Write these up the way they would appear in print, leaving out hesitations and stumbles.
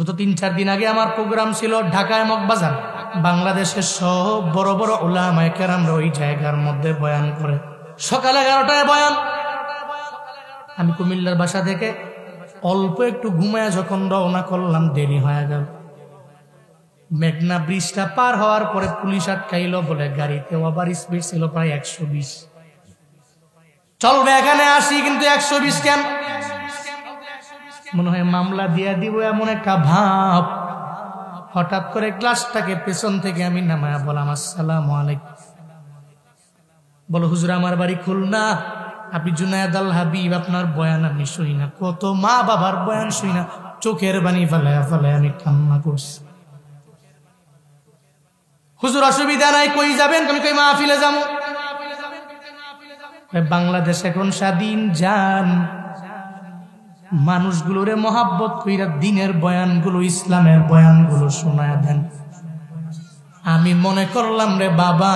গত 3-4 দিন আগে আমার প্রোগ্রাম ছিল ঢাকায় মগবাজার। বাংলাদেশের সব বড় বড় উলামায়ে কেরামরা ওই জায়গার মধ্যে বয়ান করে। সকাল 11টায় বয়ান। আমি কুমিল্লার বাসা থেকে অল্প একটু ঘুমায়া যখন রওনা করলাম, দেরি হয়ে গেল। মেঘনা ব্রিজটা পার হওয়ার পরে পুলিশ আটকাইল, বলে গাড়িতে ওভার স্পিড ছিল প্রায় 120। চলবে এখানে আসি, কিন্তু 120 কেন? মনে হয় মামলা দিয়া দিব এমন একটা ভাব। হঠাৎ করে ক্লাসটাকে পেছন থেকে আমি নামায়া বললাম, আসসালামু আলাইকুম। বলো, হুজুর আমার বাড়ি খুলনা, আপনি জুনায়েদ আল হাবিব, আপনার বয়ান আমি শুনি না। কত মা বাবার বয়ান শুনি না, চোখের বাণী ফেলায় ফেলায় আমি কান্না করছি। হুজুর অসুবিধা নাই, কই যাবেন? আমি কই মাহফিলে যাবো। বাংলাদেশ এখন স্বাধীন, যান মানুষগুলোরে মহাব্বত কইরা দিনের বয়ানগুলো, ইসলামের বয়ানগুলো শোনায় দেন। আমি মনে করলাম রে বাবা,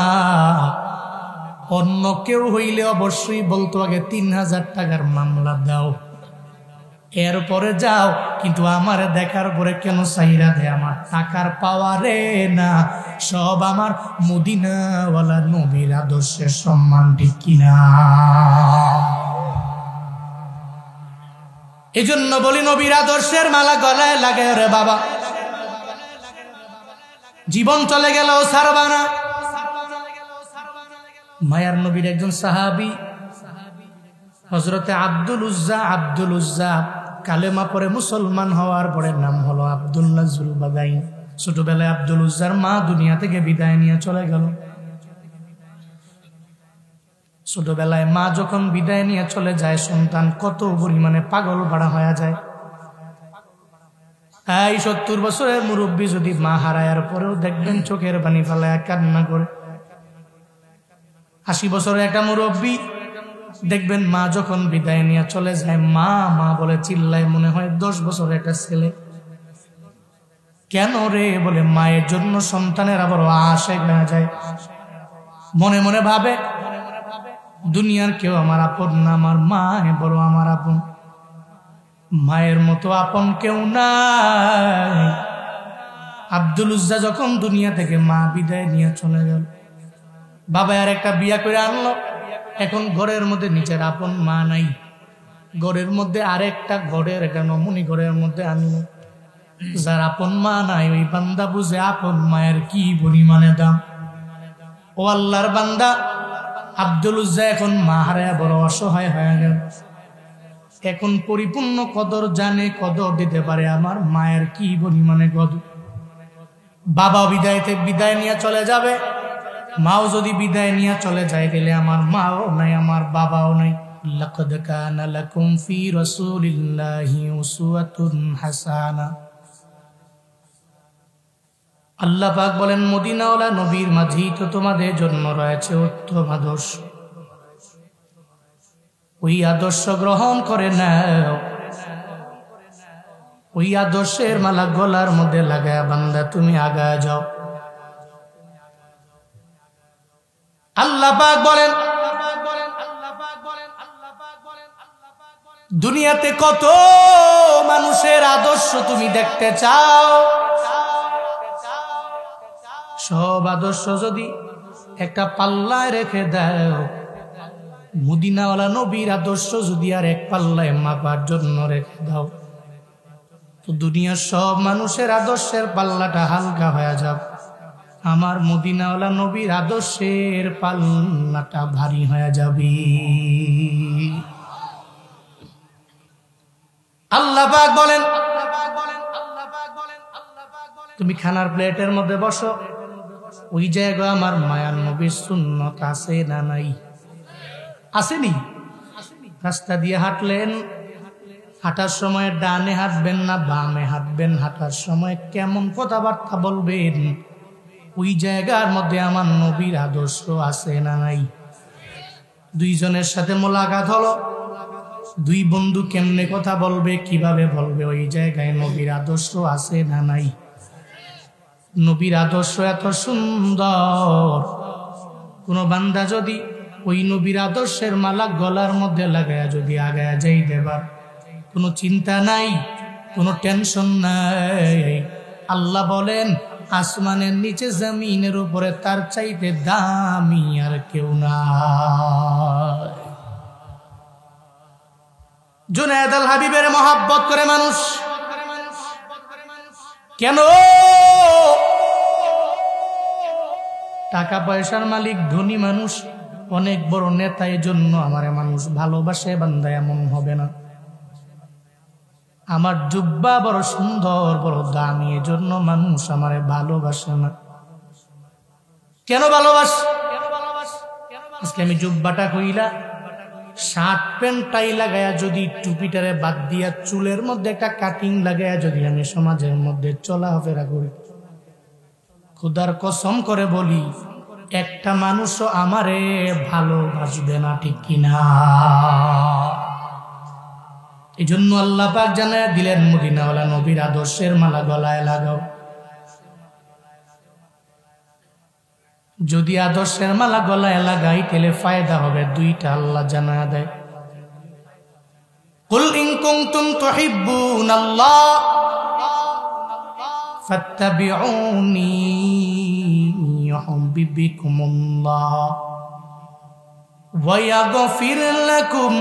অন্য কেউ হইলে অবশ্যই বলতো আগে 3000 টাকার মামলা দাও, এরপরে যাও। কিন্তু আমার দেখার পরে কেন চাইরা দে? আমার টাকার পাওয়ারে না, সব আমার মদিনাওয়ালা নবীর আদর্শের সম্মান, ঠিক কিনা? এজন্য বলি, নবীর আদর্শের মালা গলায় লাগায় রে বাবা। জীবন চলে গেলেও ছাড়বা না। মায়ার নবীর একজন সাহাবী হযরতে আব্দুল উজ্জা কালেমা পরে মুসলমান হওয়ার পরে নাম হলো আব্দুল্লাহ জুলবাদাইন। ছোটবেলায় আব্দুল উজ্জার মা দুনিয়া থেকে বিদায় নিয়ে চলে গেল। ছোটবেলায় মা যখন বিদায় নিয়ে চলে যায়, সন্তান কত পরিমাণে পাগল পাড়া হয়ে যায়। এই 70 বছরের মুরব্বী যদি মা হারায়ার পরেও দেখবেন চোখের পানি ফেলায় কান্না করে। 80 বছরের একটা মুরব্বী দেখবেন মা যখন বিদায় নিয়ে চলে যায়, মা মা বলে চিল্লায়, মনে হয় 10 বছরের একটা ছেলে। কেন রে? বলে মায়ের জন্য সন্তানের আবার আশেক হয়ে যায়। মনে মনে ভাবে, দুনিয়ার কেউ আমার আপন না, আমার মা বড় আমার আপন। মায়ের মতো আপন কেউ নাই। আব্দুল উজ্জা যখন দুনিয়া থেকে মা বিদায় নিয়ে চলে গেল, বাবা আর একটা বিয়া করে আনলো। এখন ঘরের মধ্যে নিচের আপন মা নাই, ঘরের মধ্যে আরেকটা ঘরের একটা নমুনি ঘরের মধ্যে আনলো। যার আপন মা নাই, ওই বান্দা বুঝে আপন মায়ের কি পরিমাণে দাম। ও আল্লাহর বান্দা, আব্দুল উজ্জা এখন মা হারায়া বড় অসহায় হয়ে গেল। এখন পরিপূর্ণ কদর জানে, কদর দিতে পারে আমার মায়ের কি পরিমাণে কদর। বাবা বিদায় নিয়ে চলে যাবে, মাও যদি বিদায় নিয়ে চলে যায়, গেলে আমার মাও নাই, আমার বাবাও নাই। লাকাদ কানা লাকুম ফি রাসূলিল্লাহি উসওয়াতুন হাসানাহ। আল্লাহ পাক বলেন, মদিনাওয়ালা নবীর মাঝেই তো তোমাদের জন্য রয়েছে উত্তম আদর্শ। ওই আদর্শ গ্রহণ করে নাও। ওই আদর্শের মালা গলার মধ্যে লাগায়া বান্দা তুমি আগায় যাও। আল্লাহ পাক বলেন, দুনিয়াতে কত মানুষের আদর্শ তুমি দেখতে চাও, সব আদর্শ যদি একটা পাল্লায় রেখে দাও, মদিনাওয়ালা নবীর আদর্শ যদি আর এক পাল্লায় মাপার জন্য রেখে দাও, তো দুনিয়ার সব মানুষের আদর্শের পাল্লাটা হালকা হয়ে যাবে, আমার মদিনাওয়ালা নবীর আদর্শের পাল্লাটা ভারী হয়ে যাবে। আল্লাহ পাক বলেন, তুমি খানার প্লেটের মধ্যে বসো, ওই জায়গা আমার মায়ার নবীর সুন্নত আছে না নাই? আসেনি? রাস্তা দিয়ে হাঁটলেন, হাঁটার সময় ডানে হাঁটবেন না বামে হাঁটবেন, হাঁটার সময় কেমন কথাবার্তা বলবেন, ওই জায়গার মধ্যে আমার নবীর আদর্শ আছে না নাই? দুইজনের সাথে মোলাকাত হলো, দুই বন্ধু কেমনে কথা বলবে, কিভাবে বলবে, ওই জায়গায় নবীর আদর্শ আছে না নাই? নবীর আদর্শ এত সুন্দর, কোন বান্দা যদি ওই নবীর আদর্শের মালা গলার মধ্যে লাগায়া যদি আগায়া যাইতে পারে, কোনো চিন্তা নাই, কোনো টেনশন নাই। আল্লাহ বলেন আসমানের নিচে জমিনের উপরে তার চাইতে দামি আর কেউ নাই। জুনায়েদ আল হাবিবের মহব্বত করে মানুষ কেন? টাকা পয়সার মালিক, ধনী মানুষ, অনেক বড় নেতা, এই জন্য আমারে মানুষ ভালোবাসে। বান্দা এমন হবে না। আমার জুব্বা বড় সুন্দর, বড় দামি, এই জন্য মানুষ আমারে ভালোবাসে না। কেন ভালোবাসে? আজকে আমি জুব্বাটা কইলা, শার্ট প্যান্ট টাই লাগায়া যদি টুপিটারে বাদ দিয়া চুলের মধ্যে একটা কাটিং লাগায়া যদি আমি সমাজের মধ্যে চলাফেরা করি, খুদার কসম করে বলি একটা মানুষও আমারে ভালোবাসবে না, ঠিক কিনা? এই জন্য আল্লাহ পাক জানায়া দিলেন মদিনাওয়ালা নবীর আদর্শের মালা গলায় লাগাও। যদি আদর্শের মালা গলায় লাগাই তাহলে ফায়দা হবে দুইটা, আল্লাহ জানায়া দেয়। কুল ইন কুনতুম তুহিব্বুনাল্লাহ ফাত্তাবিউনি ইউহিব্বুকুমুল্লাহ ওয়া ইয়াগফির লাকুম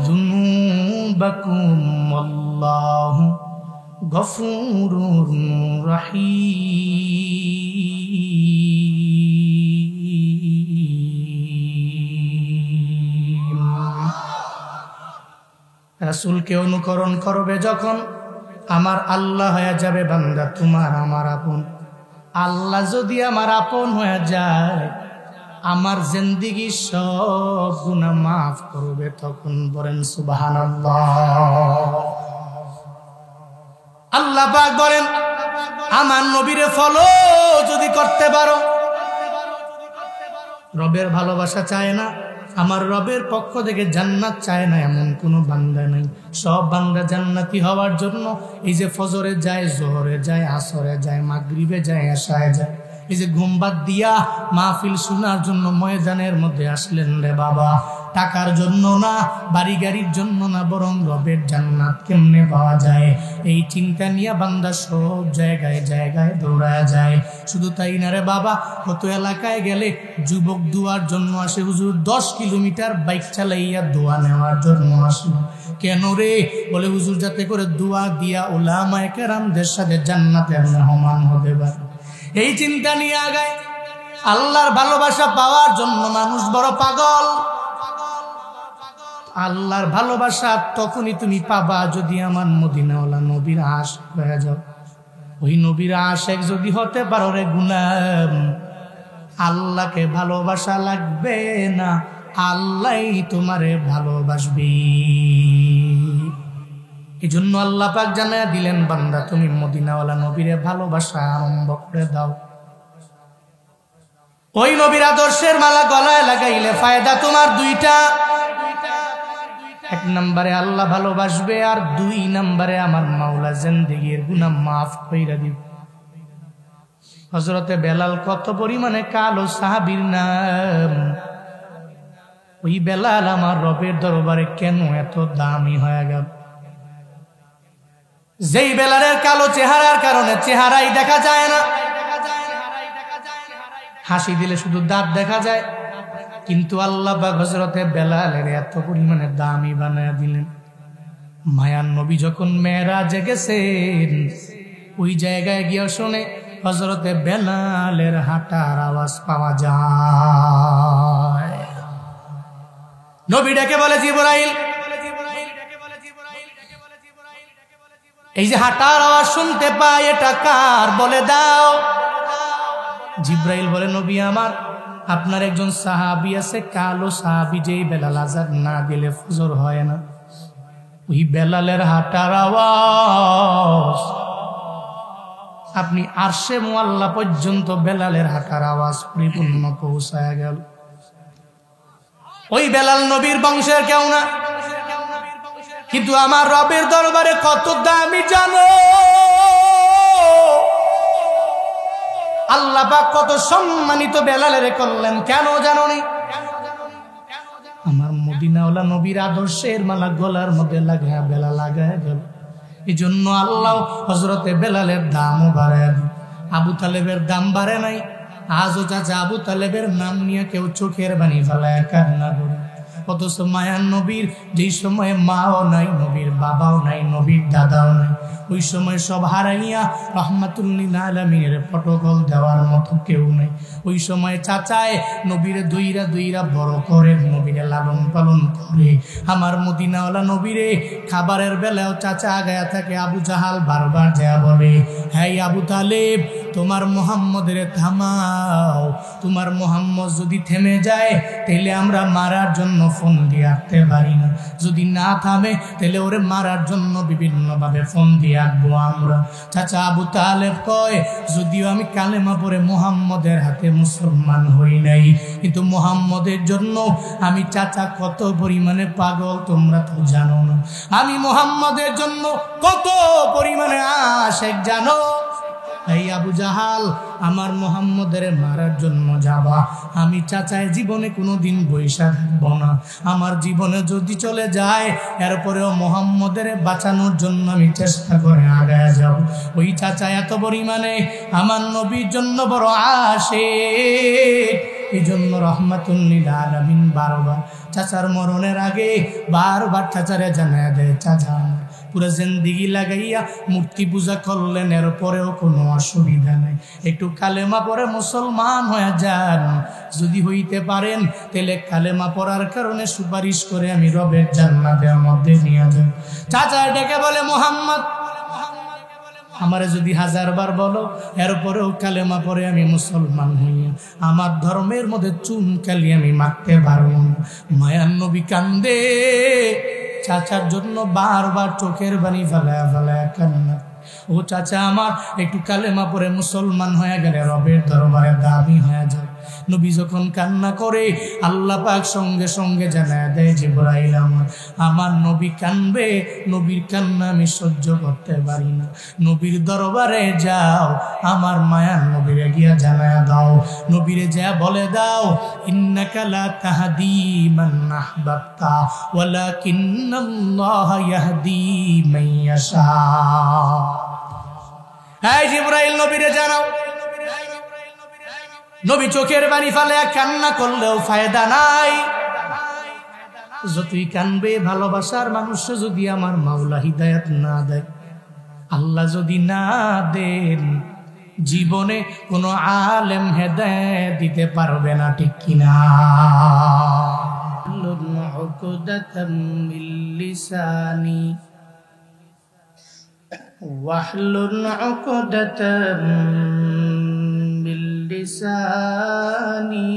যুনুবাকুম আল্লাহু গফুরুর রহিম। রাসূলকে অনুকরণ করবে যখন, আমার আল্লাহ হয়ে যাবে বান্দা তোমার আমার আপন। আল্লাহ যদি আমার আপন হয়ে যায়, আমার জিন্দেগি সব গুনাহ মাফ করবে। তখন বলেন সুবহানাল্লাহ। আল্লাহ পাক বলেন আমার নবীরে ফলো যদি করতে পারো। রবের ভালোবাসা চায় না, আমার রবের পক্ষ থেকে জান্নাত চায় না এমন কোনো বান্দা নাই। সব বান্দা জান্নাতি হওয়ার জন্য এই যে ফজরে যায়, জোহরে যায়, আসরে যায়, মাগরিবে যায়, এশায় যায়, এই যে ঘুম বাদ দিয়া মাহফিল শোনার জন্য ময়দানের মধ্যে আসলেন রে বাবা, টাকার জন্য না, বাড়ি গাড়ির জন্য না, বরং রবের জান্নাত কেমনে পাওয়া যায় এই চিন্তা নিয়ে বান্দা সব জায়গায় জায়গায় দৌড়ায় যায়। শুধু তাই না রে বাবা, কত এলাকায় গেলে যুবক দোয়ার জন্য আসে, হুজুর 10 কিলোমিটার বাইক চালাইয়া দোয়া নেওয়ার জন্য আসে। কেন রে? বলে হুজুর যাতে করে দোয়া দিয়া উলামায়ে কেরামদের সাথে জান্নাতের মেহমান হতে পারে। এই চিন্তা নিয়ে আগায়। আল্লাহর ভালোবাসা পাওয়ার জন্য মানুষ বড় পাগল। আল্লাহর ভালোবাসা তখনই তুমি পাবা যদি আমার মদিনাওয়ালা নবীর আশিক হয়ে যাও। ওই নবীর আশিক যদি হতে পারো রে গুলাম, আল্লাহকে ভালোবাসা লাগবে না, আল্লাহই তোমারে ভালোবাসবে। এই জন্য আল্লাহ পাক জানায়া দিলেন বান্দা তুমি মদিনাওয়ালা নবীরে ভালোবাসা আরম্ভ করে দাও। ওই নবীর আদর্শের মালা গলায় লাগাইলে ফায়দা তোমার দুইটা। 1 নম্বরে আল্লাহ ভালোবাসবে, আর 2 নম্বরে আমার মাওলা জিন্দেগীর গুনাহ মাফ কইরা দিবে। হযরতে বেলাল কত পরিমাণে কালো সাহাবীর নাম। ওই বেলাল আমার রবের দরবারে কেন এত দামি হয়ে গেল? যেই বেলালের কালো চেহারার কারণে চেহারাই দেখা যায় না, হাসি দিলে শুধু দাঁত দেখা যায়, কিন্তু আল্লাহ পাক হযরতে বেলালের এত পরিমাণে দামি বানায়া দিলেন। মায়ার নবী যখন মেরাজে গেছেন, ওই জায়গায় গিয়ে শুনে হযরতে বেলালের হাঁটার আওয়াজ পাওয়া যায়। নবী ডেকে বলে জিবরাইল, এই যে হাঁটার আওয়াজ শুনতে পাই এটা কার বলে দাও। জিবরাইল বলে নবী আমার, আপনার একজন সাহাবী আছে, কালো সাহাবী, যেই বেলাল আযান না দিলে ফজর হয় না। ওই বেলালের হাঁটার আওয়াজ আপনি আরশে মুআল্লা পর্যন্ত বেলালের হাঁটার আওয়াজ পরিপূর্ণ পৌঁছায় গেল। ওই বেলাল নবীর বংশের কেউ না, কিন্তু আমার রবের দরবারে কত দামি জানো? আল্লাহ পাক কত সম্মানিত বেলালের করলেন, কেন জানো নি? আমার মদিনাওয়ালা নবীর আদর্শের মালা গলার মধ্যে লাগায় বেলাল লাগায় গেল। এই জন্য আল্লাহ হযরতে বেলালের দামও বাড়ায় দিল। আবু তালেবের দাম বাড়ে নাই। আজও চাচা আবু তালেবের নাম নিয়ে কেউ চোখের পানি ফেলায় কান্না করে। অথচ মায়ার নবীর যেই সময়ে মাও নাই, নবীর বাবাও নাই, নবীর দাদাও নাই, ওই সময় সব হারাইয়া রহমাতুল লিল আলামিনের প্রটোকল দেওয়ার মতো কেউ নাই। ওই সময় চাচায় নবীরে দুইরা দুইরা বড় করে, নবীরে লালন পালন করে। আমার মদিনাওয়ালা নবীরে খাবারের বেলাও চাচা আগায়া থাকে। আবু জাহাল বারবার যা বলে, হ্যাঁ আবু তালেব, তোমার মুহাম্মদের থামাও, তোমার মুহাম্মদ যদি থেমে যায় তাহলে আমরা মারার জন্য ফোন দিয়ে আঁকতে পারি না, যদি না থামে তাহলে ওরে মারার জন্য বিভিন্ন ভাবে ফোন দিয়ে আঁকবো আমরা। চাচা আবু তালেব কয়, যদিও আমি কালেমা পড়ে মুহাম্মদের হাতে মুসলমান হই নাই, কিন্তু মুহাম্মদের জন্য আমি চাচা কত পরিমাণে পাগল তোমরা তো জানো না। আমি মুহাম্মদের জন্য কত পরিমাণে আশিক জানো। এই আবু জাহাল, আমার মুহাম্মদের মারার জন্য যাবা, আমি চাচায় জীবনে কোনোদিন বৈশা থাকবো না। আমার জীবনে যদি চলে যায়, এরপরেও মুহাম্মদের বাঁচানোর জন্য আমি চেষ্টা করে আগায় যাব। ওই চাচা এত পরিমাণে আমার নবীর জন্য বড় আশিক। এই জন্য রহমাতুল লিল আলামিন বারবার চাচার মরণের আগে বারবার চাচারে জানায় দেয়, চাচা পুরো জিন্দেগি লাগাইয়া মূর্তি পূজা করলেন, এরপরেও কোনো অসুবিধা নাই, একটু কালেমা পড়ে মুসলমান হয়ে যান। যদি হইতে পারেন তাহলে কালেমা পড়ার কারণে সুপারিশ করে আমি রবের জান্নাতের মধ্যে নিয়ে যাই। চাচা ডেকে বলে, মুহাম্মদ, আমারে যদি 1000 বার বলো, এরপরেও কালেমা পড়ে আমি মুসলমান হইয়া আমার ধর্মের মধ্যে চুন কালি আমি মারতে পারবো না। মায়ার নবী কান্দে, চাচার জন্য বারবার চোখের পানি ফেলায়া ফেলায়া কান্না। ও চাচা আমার, একটু কালেমা পড়ে মুসলমান হয়ে গেলে রবের দরবারে দামি হয়ে যায়। নবী যখন কান্না করে, আল্লাহ পাক সঙ্গে সঙ্গে জানায় দেয়, জিবরাইল আমার নবী কানবে, নবীর কান্না আমি সহ্য করতে পারি না। নবীর দরবারে যাও, আমার মায়ার নবীরে গিয়া জানায় দাও, নবীরে যা বলে দাও, ইন্নাকা লা তাহদি মান আহবাবতা ওয়ালাকিন্নাল্লাহ ইয়াহদি মান ইয়াশা। হ্যাঁ জিবরাইল, নবীরে জানাও। নবী চোখের পানি ফেলে কান্না করলেও ফায়দা নাই। যতই কানবে, ভালোবাসার মানুষ যদি আমার মাওলা হিদায়াত না দেয়, আল্লাহ যদি না দেন, জীবনে কোনো আলেম হেদায়েত দিতে পারবে না, ঠিক কিনা? واحلل عقدة من لساني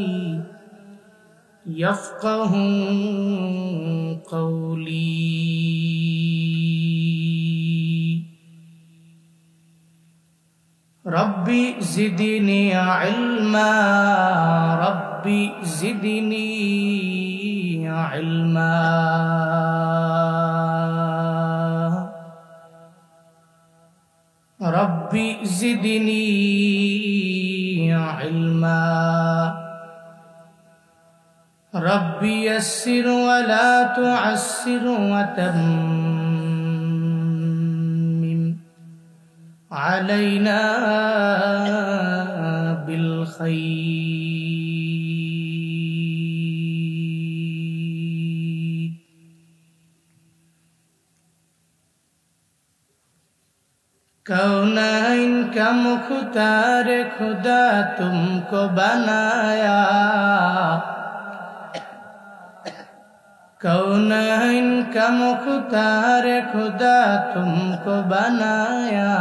يفقه قولي ربي زدني علما ربي زدني علما ربي زدني علما ربي يسر ولا تعسر وتمم علينا بالخير कौनाइन का मुख्तार खुदा तुमको बनाया कौनाइन का मुख्तार खुदा तुमको बनाया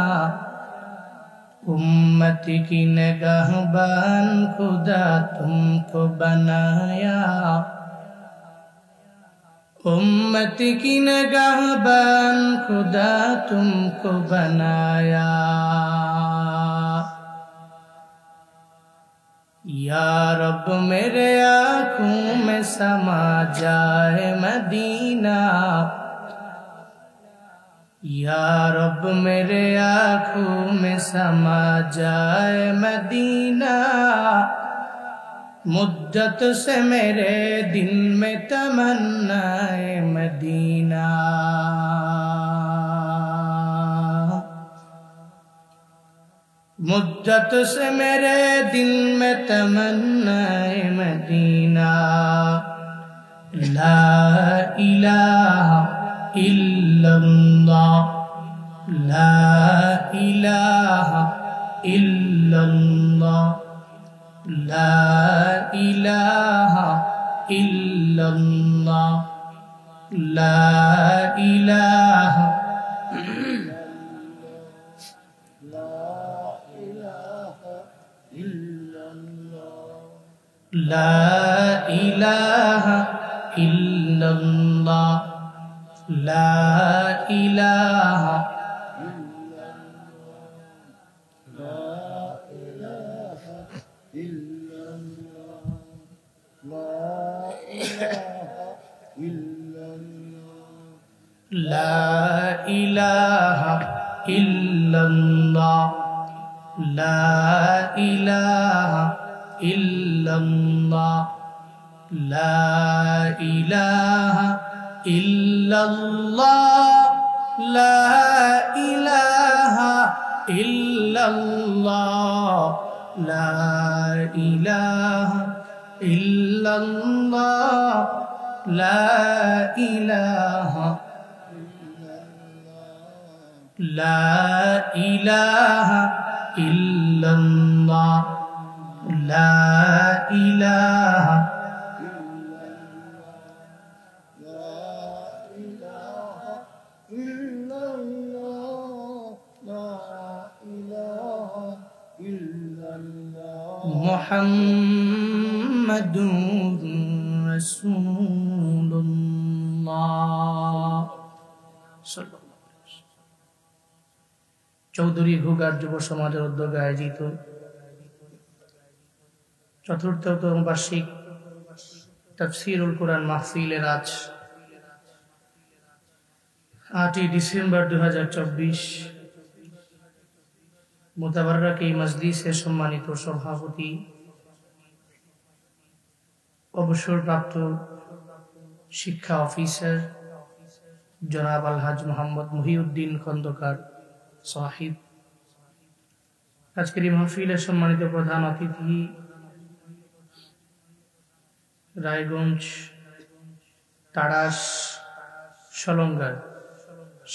उम्मत की निगाहबान खुदा तुमको बनाया उम्मत की निगाहबान खुदा तुमको बनाया या रब मेरे आँखों में समा जाए मदीना या रब मेरे आँखों में समा जाए मदीना मुद्दत से मेरे दिल में तमन्नाए मदीना मुद्दत से मेरे दिल में तमन्नाए मदीना ला इलाहा इल्लल्लाह ला इलाहा इल्लल्लाह ला इलाहा इल्लल्लाह ला इलाहा ला इलाहा इल्लल्लाह ला इलाहा ला इलाहा इल्लल्लाह ला इलाहा इल्लल्लाह ला इलाहा इल्लल्लाह ला इलाहा इल्लल्लाह ला इलाहा इल्लल्लाह ला इलाहा ला इलाहा इल्लल्लाह ला इलाहा मुहम्मदुर रसूलुल्लाह। চৌধুরী ঘুগার যুব সমাজের উদ্যোগে আয়োজিত চতুর্থতম বার্ষিক তাফসীরুল কুরআন মাহফিলের আজ 8 ডিসেম্বর 2024 মুতাবাররাক এই মজলিসের সম্মানিত সভাপতি অবসরপ্রাপ্ত শিক্ষা অফিসার জনাব আলহাজ মোহাম্মদ মহিউদ্দিন খন্দকার সাহিব, আজকের এই মাহফিলের সম্মানিত প্রধান অতিথি রায়গঞ্জ তাড়াশ সলঙ্গার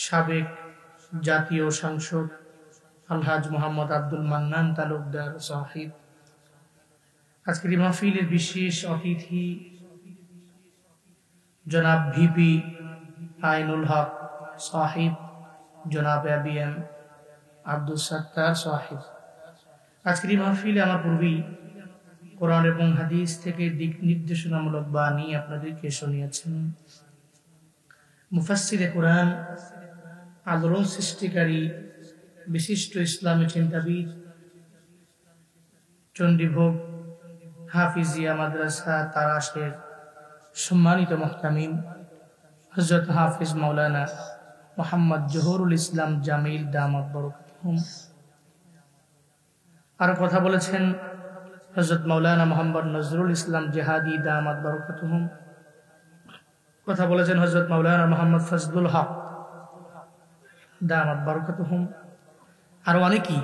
সাবেক জাতীয় সাংসদ আলহাজ মোহাম্মদ আব্দুল মান্নান তালুকদার সাহিব, আজকের এই মাহফিলের বিশেষ অতিথি জনাব ভিপি আইনুল হক সাহিব, জনাব এবিএম আব্দুল সত্তার সাহিব। আজকের এই মাহফিলে আমার পূর্বেই কোরআন এবং হাদিস থেকে দিক নির্দেশনামূলক বাণী আপনাদেরকে শুনিয়েছেন মুফাসসিরে কোরআন, আলোড়ন সৃষ্টিকারী বিশিষ্ট ইসলামী চিন্তাবিদ, চণ্ডীভোগ হাফিজিয়া মাদ্রাসা তারাশের সম্মানিত মুহতামিম হযরত হাফিজ মাওলানা মোহাম্মদ জহুরুল ইসলাম জামিল দামাত বরকাতুহুম। আরো কথা বলেছেন হযরত মাওলানা মোহাম্মদ নজরুল ইসলাম জিহাদি দামাত বরকাতুহুম। কথা বলেছেন হযরত মাওলানা মোহাম্মদ ফজলুল হক দামাত বরকাতুহুম। আরো অনেকেই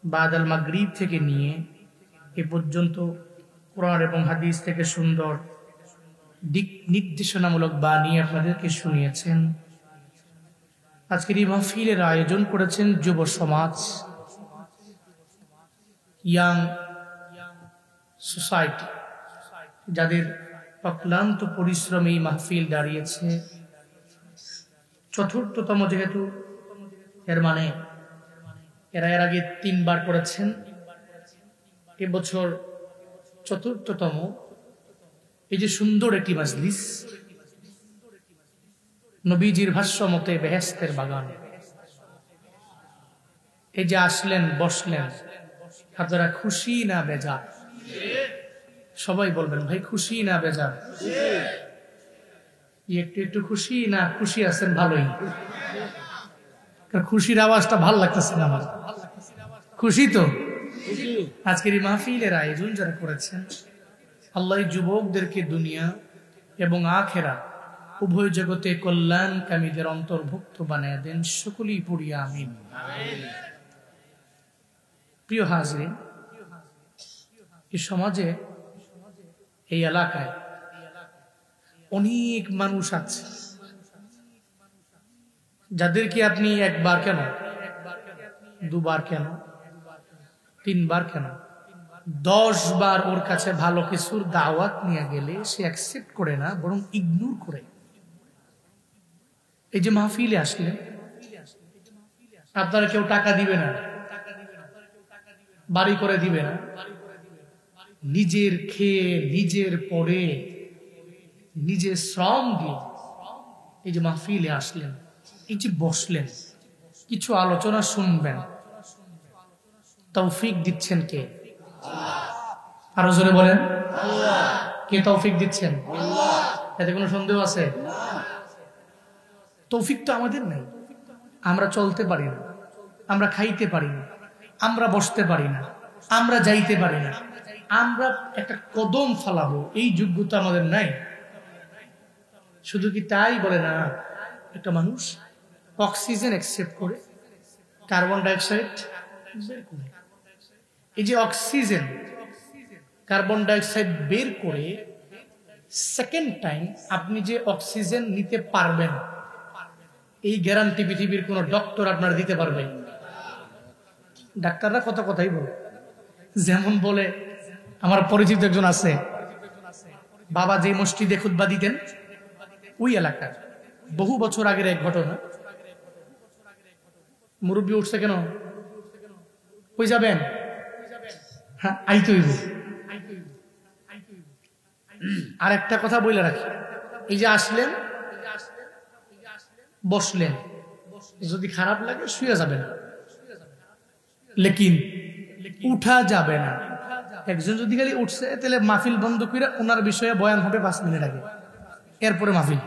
বাদাল মাগরিব থেকে নিয়ে এ পর্যন্ত কোরআন এবং হাদিস থেকে সুন্দর দিক নির্দেশনামূলক বাণী আপনাদেরকে শুনিয়েছেন। আজকের এই মাহফিলের আয়োজন করেছেন যুব সমাজ, ইয়াং সোসাইটি, যাদের অক্লান্ত পরিশ্রমে এই মাহফিল দাঁড়িয়েছে। চতুর্থতম যেহেতু, এর মানে এরা এর আগে 3 বার করেছেন, এবছর চতুর্থতম। এই যে সুন্দর একটি মাজলিস, নবীজির ভাষ্য মতে বেহেশতের বাগান, এই যে আসলেন বসলেন, আপনারা খুশি না বেজার? সবাই বলবেন ভাই খুশি না বেজার? একটু একটু খুশি না খুশি আছেন? ভালোই, খুশির আওয়াজটা ভাল লাগতেছে না আমার। খুশি তো? আজকের এই মাহফিলের আয়োজন যারা করেছেন, আল্লাহ যুবকদেরকে দুনিয়া এবং আখেরা উভয় জগতে কল্যাণকামীদের অন্তর্ভুক্ত বানায় দেন। সকলেই পড়ি আমিন। প্রিয় হাজরিন, এই সমাজে, এই এলাকায় অনেক মানুষ আছে যাদেরকে আপনি একবার কেন, দুবার কেন, তিনবার কেন, 10 বার ওর কাছে ভালো কিছুর দাওয়াত নিয়ে গেলে সে অ্যাকসেপ্ট করে না, বরং ইগনোর করে। এই যে মাহফিলে আসলেন, আপনারা কেউ টাকা দিবে না, বাড়ি করে দিবে না, নিজের খেয়ে নিজের পরে নিজের শ্রম দিয়ে এই যে মাহফিলে আসলেন, এই যে বসলেন, কিছু আলোচনা শুনবেন, তৌফিক দিচ্ছেন কে? আরো জোরে বলেন, কে তৌফিক দিচ্ছেন? এতে কোনো সন্দেহ আছে? তৌফিক তো আমাদের নাই। আমরা চলতে পারি না, আমরা খাইতে পারি না, আমরা বসতে পারি না, আমরা যাইতে পারি না, আমরা একটা কদম ফালাবো এই যোগ্যতা আমাদের নাই। শুধু কি তাই বলে না, একটা মানুষ অক্সিজেন অ্যাকসেপ্ট করে, কার্বন ডাইঅক্সাইড বের করে। এই যে অক্সিজেন, কার্বন ডাইঅক্সাইড বের করে সেকেন্ড টাইম আপনি যে অক্সিজেন নিতে পারবেন, এই গ্যারান্টি পৃথিবীর কোন ডক্টর আপনার দিতে পারবে? ডাক্তাররা কত কথাই বলে, যেমন বলে, আমার পরিচিত একজন আছে, বাবা যে মসজিদে খুতবা দিতেন ওই এলাকার, বহু বছর আগের এক ঘটনা। মুরব্বী উঠছে কেন, কই যাবেন? হ্যাঁ, আইতে হইব। আর একটা কথা বলে রাখি, এই যে আসলেন, বসলেন, যদি খারাপ লাগে শুয়ে যাবেন, লেকিন উঠা যাবে না। একজন যদি খালি উঠছে, তাহলে মাহফিল বন্ধ করে ওনার বিষয়ে বয়ান হবে 5 মিনিট আগে, এরপরে মাহফিল।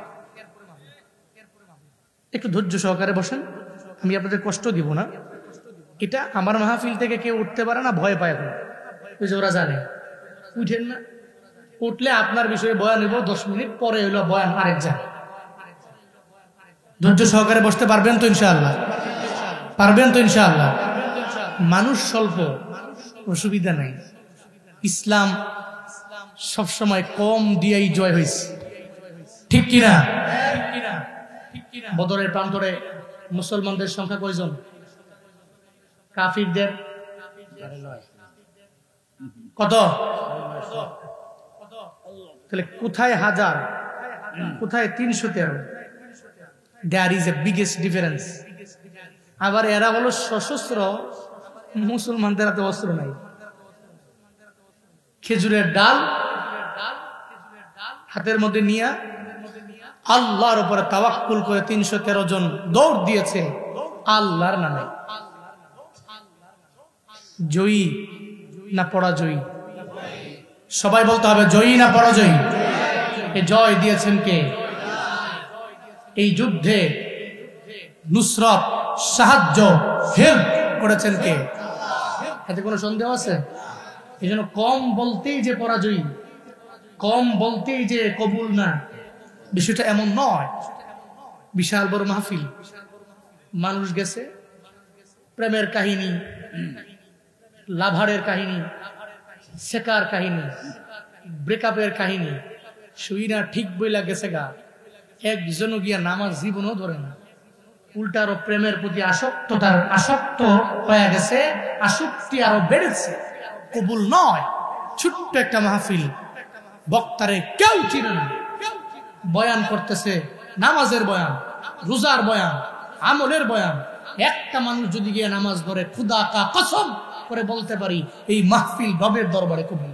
একটু ধৈর্য সহকারে বসেন, আমি আপনাদের কষ্ট দিব না। এটা আমার মাহফিল থেকে কেউ উঠতে পারে না, ভয় পায় না, ওই যে ওরা জানে। উঠেন না, উঠলে আপনার বিষয়ে বয়ান নেব, 10 মিনিট পরে হইলো বয়ান আরেক জায়গায়। ধৈর্য সহকারে বসতে পারবেন তো ইনশাআল্লাহ? পারবেন তো ইনশাআল্লাহ? মানুষ স্বল্প, অসুবিধা নাই। ইসলাম সবসময় কম দিয়েই জয় হয়েছে, ঠিক কিনা? বদরের প্রান্তরে মুসলমানদের সংখ্যা কয়জন? কাফিরদের কত? তাহলে কোথায় 1000, কোথায় 313? There is a biggest difference. আবার এরা হলো সশস্ত্র, মুসলমানদের হাতে অস্ত্র নাই। খেজুরের ডাল হাতের মধ্যে নিয়ে আল্লাহর উপরে তাওয়াক্কুল করে 313 জন দৌড় দিয়েছে আল্লাহর নামে। জয়ী না পরাজয়ী? সবাই বলতে হবে জয়ী না পরাজয়ী? এই জয় দিয়েছেন কে? এই যুদ্ধে নুসরত, সাহায্য, হেল্প করেছেন কে? এতে কোনো সন্দেহ আছে? এই জন্য কম বলতেই যে পরাজয়ী, কম বলতেই যে কবুল না, বিষয়টা এমন নয়। বিশাল বড় মাহফিল, মানুষ গেছে, প্রেমের কাহিনী, লাভারের কাহিনী, শেখার কাহিনী, ব্রেকআপের কাহিনী, শুইনা ঠিক বইলা গেছে গা। একজনও গিয়া নামাজ জীবনও ধরে না, উল্টা আরো প্রেমের প্রতি আসক্ত হয়ে গেছে, আসক্তি আরো বেড়েছে। কবুল নয়। ছোট্ট একটা মাহফিল, বক্তারে কেউ চিনে না, বয়ান করতেছে নামাজের বয়ান, রোজার বয়ান, আমলের বয়ান। একটা মানুষ যদি গিয়ে নামাজ ধরে, খুদা কা কসম করে বলতে পারি এই মাহফিল রবের দরবারে কবুল।